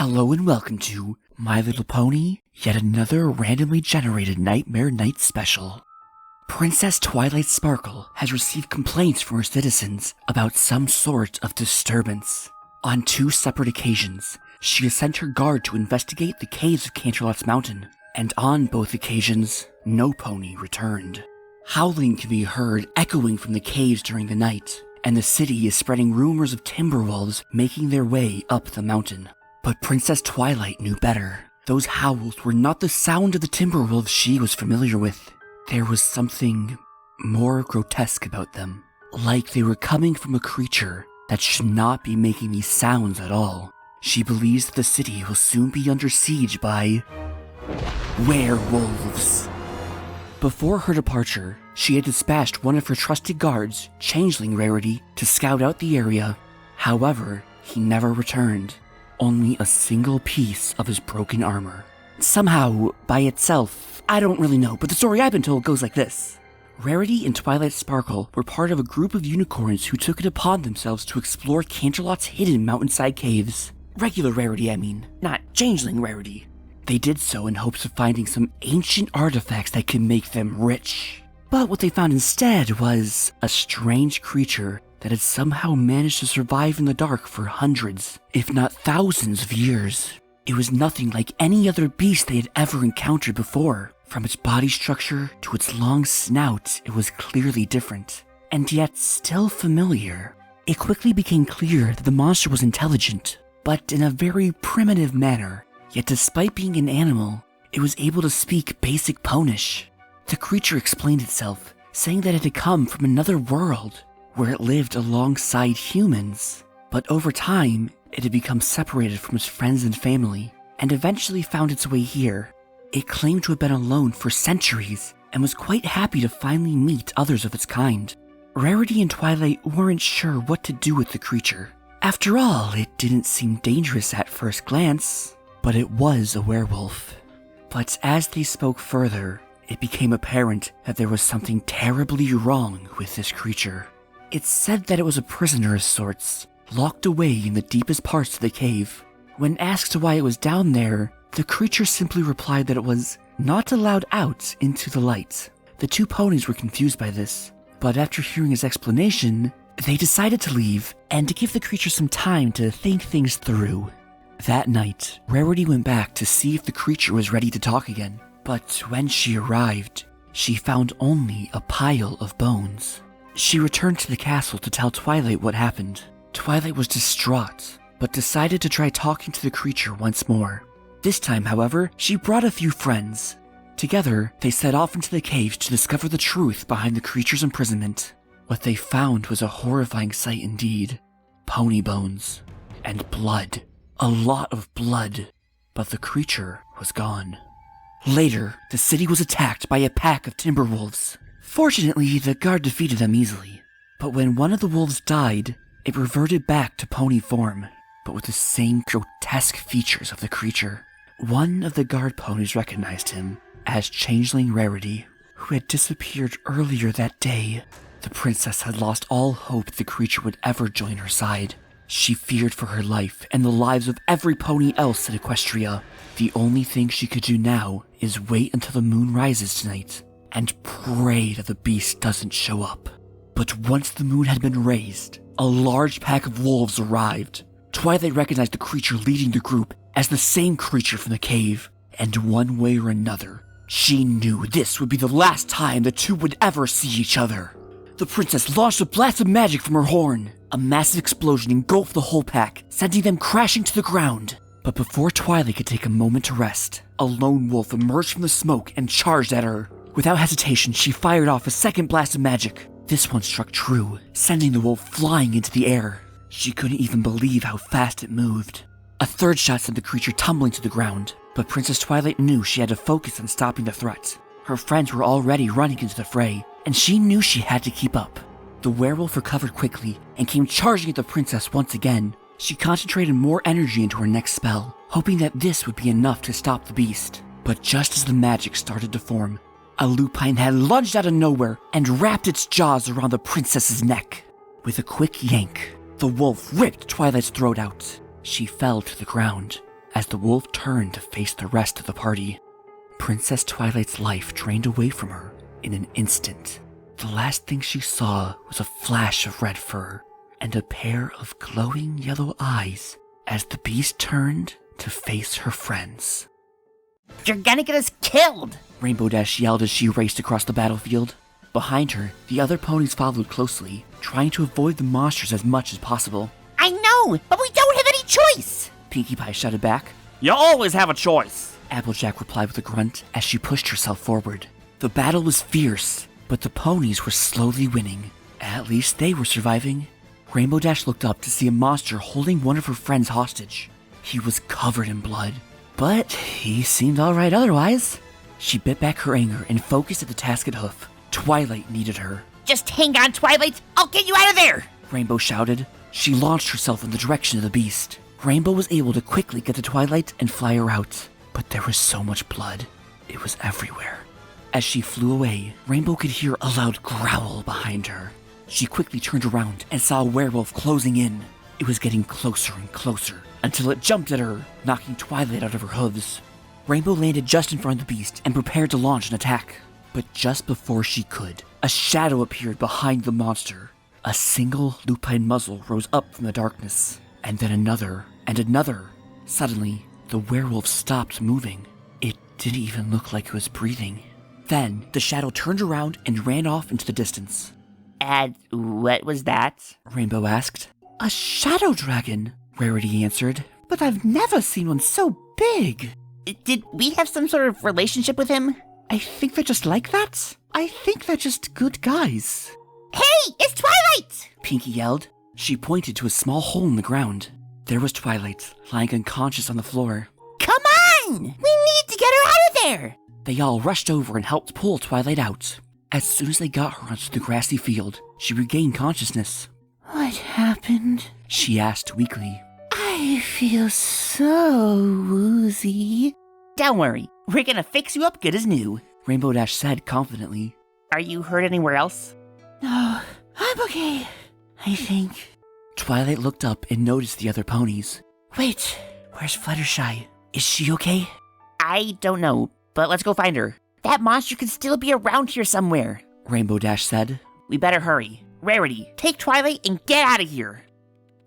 Hello and welcome to My Little Pony, yet another randomly generated Nightmare Night special. Princess Twilight Sparkle has received complaints from her citizens about some sort of disturbance. On 2 separate occasions, she has sent her guard to investigate the caves of Canterlot's Mountain, and on both occasions, no pony returned. Howling can be heard echoing from the caves during the night, and the city is spreading rumors of timber wolves making their way up the mountain. But Princess Twilight knew better. Those howls were not the sound of the timber wolves she was familiar with. There was something more grotesque about them, like they were coming from a creature that should not be making these sounds at all. She believes that the city will soon be under siege by werewolves. Before her departure, she had dispatched one of her trusted guards, Changeling Rarity, to scout out the area. However, he never returned. Only a single piece of his broken armor. Somehow, by itself, I don't really know, but the story I've been told goes like this. Rarity and Twilight Sparkle were part of a group of unicorns who took it upon themselves to explore Canterlot's hidden mountainside caves. Regular Rarity, I mean, not Changeling Rarity. They did so in hopes of finding some ancient artifacts that could make them rich. But what they found instead was a strange creature that had somehow managed to survive in the dark for hundreds, if not thousands of years. It was nothing like any other beast they had ever encountered before. From its body structure to its long snout, it was clearly different, and yet still familiar. It quickly became clear that the monster was intelligent, but in a very primitive manner. Yet despite being an animal, it was able to speak basic Ponish. The creature explained itself, saying that it had come from another world, where it lived alongside humans. But over time, it had become separated from its friends and family, and eventually found its way here. It claimed to have been alone for centuries, and was quite happy to finally meet others of its kind. Rarity and Twilight weren't sure what to do with the creature. After all, it didn't seem dangerous at first glance, but it was a werewolf. But as they spoke further, it became apparent that there was something terribly wrong with this creature. It's said that it was a prisoner of sorts, locked away in the deepest parts of the cave. When asked why it was down there, the creature simply replied that it was not allowed out into the light. The 2 ponies were confused by this, but after hearing his explanation, they decided to leave and to give the creature some time to think things through. That night, Rarity went back to see if the creature was ready to talk again, but when she arrived, she found only a pile of bones. She returned to the castle to tell Twilight what happened. Twilight was distraught, but decided to try talking to the creature once more. This time, however, she brought a few friends. Together, they set off into the caves to discover the truth behind the creature's imprisonment. What they found was a horrifying sight indeed. Pony bones. And blood. A lot of blood. But the creature was gone. Later, the city was attacked by a pack of timber wolves. Fortunately, the guard defeated them easily. But when one of the wolves died, it reverted back to pony form, but with the same grotesque features of the creature. One of the guard ponies recognized him as Changeling Rarity, who had disappeared earlier that day. The princess had lost all hope the creature would ever join her side. She feared for her life and the lives of every pony else in Equestria. The only thing she could do now is wait until the moon rises tonight and pray that the beast doesn't show up. But once the moon had been raised, a large pack of wolves arrived. Twilight recognized the creature leading the group as the same creature from the cave, and one way or another, she knew this would be the last time the 2 would ever see each other. The princess launched a blast of magic from her horn. A massive explosion engulfed the whole pack, sending them crashing to the ground. But before Twilight could take a moment to rest, a lone wolf emerged from the smoke and charged at her. Without hesitation, she fired off a second blast of magic. This one struck true, sending the wolf flying into the air. She couldn't even believe how fast it moved. A third shot sent the creature tumbling to the ground, but Princess Twilight knew she had to focus on stopping the threat. Her friends were already running into the fray, and she knew she had to keep up. The werewolf recovered quickly and came charging at the princess once again. She concentrated more energy into her next spell, hoping that this would be enough to stop the beast. But just as the magic started to form, a lupine head lunged out of nowhere and wrapped its jaws around the princess's neck. With a quick yank, the wolf ripped Twilight's throat out. She fell to the ground. as the wolf turned to face the rest of the party. Princess Twilight's life drained away from her in an instant. The last thing she saw was a flash of red fur and a pair of glowing yellow eyes as the beast turned to face her friends. You're gonna get us killed! Rainbow Dash yelled as she raced across the battlefield. Behind her, the other ponies followed closely, trying to avoid the monsters as much as possible. I know, but we don't have any choice! Pinkie Pie shouted back. You always have a choice. Applejack replied with a grunt as she pushed herself forward. The battle was fierce, but the ponies were slowly winning. At least they were surviving. Rainbow Dash looked up to see a monster holding one of her friends hostage. He was covered in blood, but he seemed alright otherwise. She bit back her anger and focused at the task at hoof. Twilight needed her. Just hang on, Twilight! I'll get you out of there! Rainbow shouted. She launched herself in the direction of the beast. Rainbow was able to quickly get to Twilight and fly her out, but there was so much blood. It was everywhere. As she flew away, Rainbow could hear a loud growl behind her. She quickly turned around and saw a werewolf closing in. It was getting closer and closer, until it jumped at her, knocking Twilight out of her hooves. Rainbow landed just in front of the beast and prepared to launch an attack. But just before she could, a shadow appeared behind the monster. A single lupine muzzle rose up from the darkness, and then another and another. Suddenly, the werewolf stopped moving. It didn't even look like it was breathing. Then, the shadow turned around and ran off into the distance. And what was that? Rainbow asked. A shadow dragon, Rarity answered. But I've never seen one so big. Did we have some sort of relationship with him? I think they're just like that. I think they're just good guys. Hey, it's Twilight! Pinkie yelled. She pointed to a small hole in the ground. There was Twilight, lying unconscious on the floor. Come on! We need to get her out of there! They all rushed over and helped pull Twilight out. As soon as they got her onto the grassy field, she regained consciousness. What happened? She asked weakly. I feel so woozy. Don't worry, we're gonna fix you up good as new. Rainbow Dash said confidently. Are you hurt anywhere else? No, I'm okay, I think. Twilight looked up and noticed the other ponies. Wait, where's Fluttershy? Is she okay? I don't know, but let's go find her. That monster could still be around here somewhere, Rainbow Dash said. We better hurry. Rarity, take Twilight and get out of here.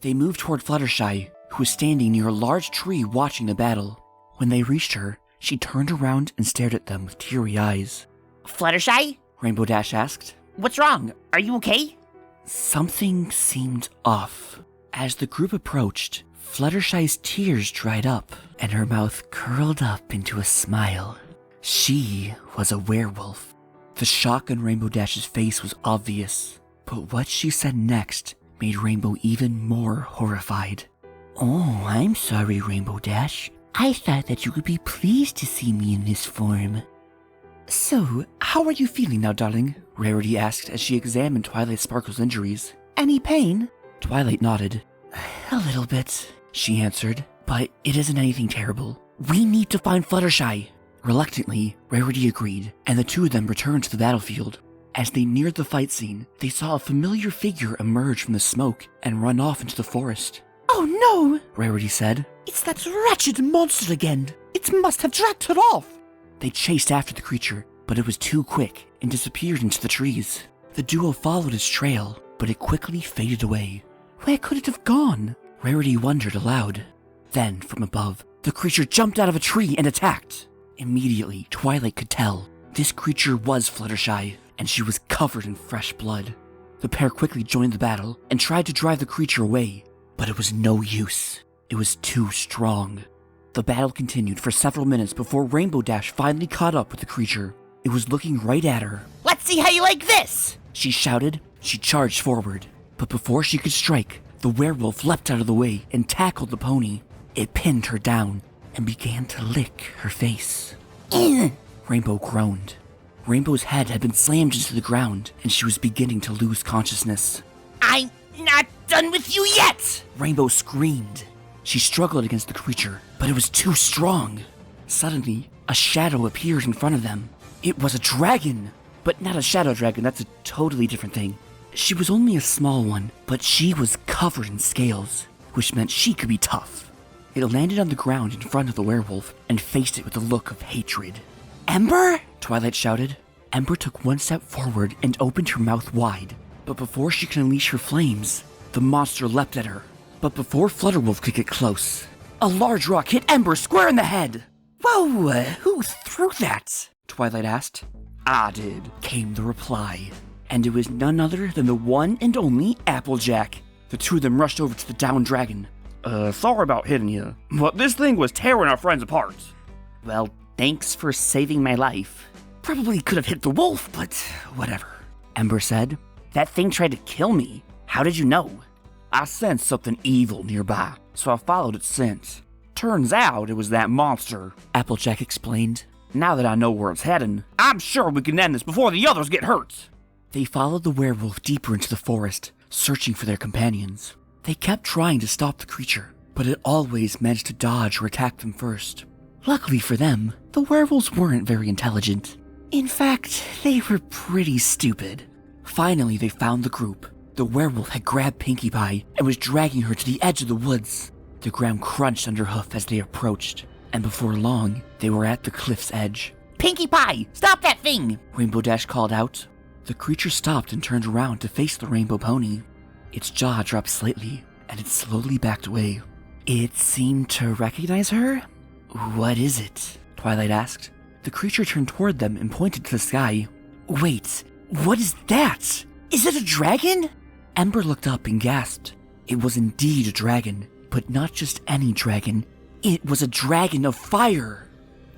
They moved toward Fluttershy, who was standing near a large tree watching the battle. When they reached her, she turned around and stared at them with teary eyes. Fluttershy? Rainbow Dash asked. What's wrong? Are you okay? Something seemed off. As the group approached, Fluttershy's tears dried up, and her mouth curled up into a smile. She was a werewolf. The shock on Rainbow Dash's face was obvious, but what she said next made Rainbow even more horrified. Oh, I'm sorry, Rainbow Dash. I thought that you would be pleased to see me in this form. So, how are you feeling now, darling? Rarity asked as she examined Twilight Sparkle's injuries. Any pain? Twilight nodded. A little bit, she answered, but it isn't anything terrible. We need to find Fluttershy. Reluctantly, Rarity agreed, and the two of them returned to the battlefield. As they neared the fight scene, they saw a familiar figure emerge from the smoke and run off into the forest. Oh no, Rarity said. It's that wretched monster again. It must have dragged her off. They chased after the creature, but it was too quick and disappeared into the trees. The duo followed its trail, but it quickly faded away. Where could it have gone? Rarity wondered aloud. Then, from above, the creature jumped out of a tree and attacked. Immediately, Twilight could tell this creature was Fluttershy, and she was covered in fresh blood. The pair quickly joined the battle and tried to drive the creature away, but it was no use. It was too strong. The battle continued for several minutes before Rainbow Dash finally caught up with the creature. It was looking right at her. Let's see how you like this! She shouted. She charged forward, but before she could strike, the werewolf leapt out of the way and tackled the pony. It pinned her down and began to lick her face. Rainbow groaned. Rainbow's head had been slammed into the ground, and she was beginning to lose consciousness. I'm not done with you yet! Rainbow screamed. She struggled against the creature, but it was too strong. Suddenly, a shadow appeared in front of them. It was a dragon, but not a shadow dragon. That's a totally different thing. She was only a small one, but she was covered in scales, which meant she could be tough. It landed on the ground in front of the werewolf and faced it with a look of hatred. "Ember!" Twilight shouted. Ember took one step forward and opened her mouth wide. But before she could unleash her flames, the monster leapt at her. But before Flutterwolf could get close, a large rock hit Ember square in the head. "Whoa, who threw that?" Twilight asked. "I did," came the reply. And it was none other than the one and only Applejack. The two of them rushed over to the downed dragon. Sorry about hitting you, but this thing was tearing our friends apart." Well, thanks for saving my life. "Probably could have hit the wolf, but whatever," Ember said. That thing tried to kill me. How did you know? I sensed something evil nearby, so I followed its scent. Turns out it was that monster, Applejack explained. Now that I know where it's heading, I'm sure we can end this before the others get hurt. They followed the werewolf deeper into the forest, searching for their companions. They kept trying to stop the creature, but it always managed to dodge or attack them first. Luckily for them, the werewolves weren't very intelligent. In fact, they were pretty stupid. Finally, they found the group. The werewolf had grabbed Pinkie Pie and was dragging her to the edge of the woods. The ground crunched under hoof as they approached, and before long, they were at the cliff's edge. Pinkie Pie, stop that thing! Rainbow Dash called out. The creature stopped and turned around to face the rainbow pony. Its jaw dropped slightly, and it slowly backed away. It seemed to recognize her? "What is it?" Twilight asked. The creature turned toward them and pointed to the sky. "Wait, what is that? Is it a dragon?" Ember looked up and gasped. It was indeed a dragon, but not just any dragon. It was a dragon of fire.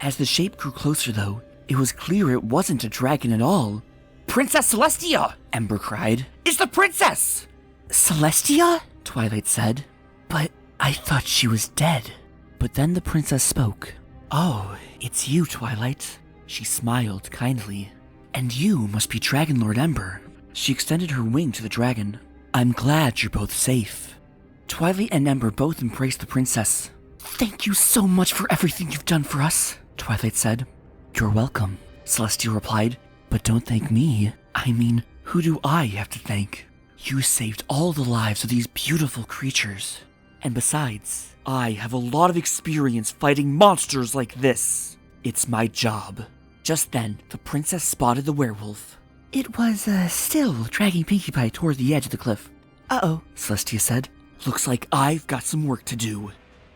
As the shape grew closer, though, it was clear it wasn't a dragon at all. "Princess Celestia!" Ember cried. "It's the princess!" "Celestia?" Twilight said. "But I thought she was dead." But then the princess spoke. "Oh, it's you, Twilight." She smiled kindly. "And you must be Dragon Lord Ember." She extended her wing to the dragon. "I'm glad you're both safe." Twilight and Ember both embraced the princess. "Thank you so much for everything you've done for us," Twilight said. "You're welcome," Celestia replied. "But don't thank me. I mean, who do I have to thank? You saved all the lives of these beautiful creatures. And besides, I have a lot of experience fighting monsters like this. It's my job." Just then, the princess spotted the werewolf. It was, still dragging Pinkie Pie toward the edge of the cliff. "Uh-oh," Celestia said. "Looks like I've got some work to do."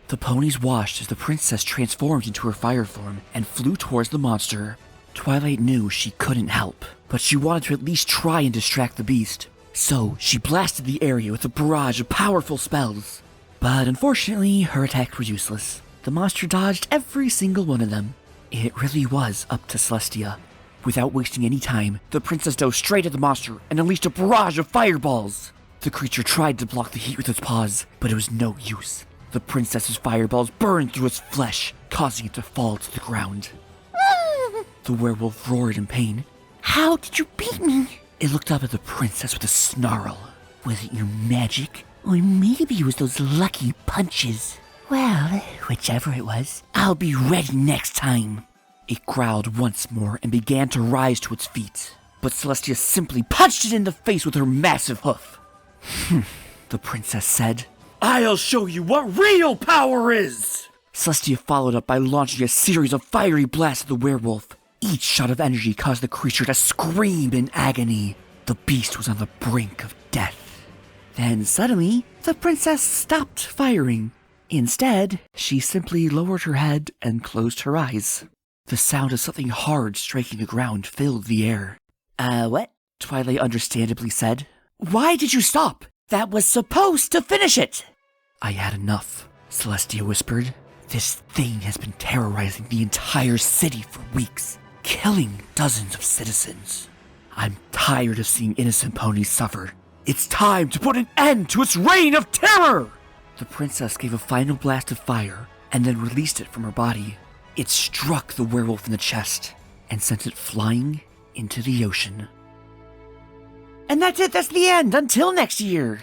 The ponies watched as the princess transformed into her fire form and flew towards the monster. Twilight knew she couldn't help, but she wanted to at least try and distract the beast. So she blasted the area with a barrage of powerful spells. But unfortunately, her attacks were useless. The monster dodged every single one of them. It really was up to Celestia. Without wasting any time, the princess dove straight at the monster and unleashed a barrage of fireballs. The creature tried to block the heat with its paws, but it was no use. The princess's fireballs burned through its flesh, causing it to fall to the ground. The werewolf roared in pain. "How did you beat me?" It looked up at the princess with a snarl. "Was it your magic? Or maybe it was those lucky punches? Well, whichever it was, I'll be ready next time." It growled once more and began to rise to its feet. But Celestia simply punched it in the face with her massive hoof. The princess said. "I'll show you what real power is!" Celestia followed up by launching a series of fiery blasts at the werewolf. Each shot of energy caused the creature to scream in agony. The beast was on the brink of death. Then suddenly, the princess stopped firing. Instead, she simply lowered her head and closed her eyes. The sound of something hard striking the ground filled the air. What?" Twilight understandably said. "Why did you stop? That was supposed to finish it!" "I had enough," Celestia whispered. "This thing has been terrorizing the entire city for weeks, killing dozens of citizens. I'm tired of seeing innocent ponies suffer. It's time to put an end to its reign of terror!" The princess gave a final blast of fire and then released it from her body. It struck the werewolf in the chest and sent it flying into the ocean. And that's it, that's the end, until next year!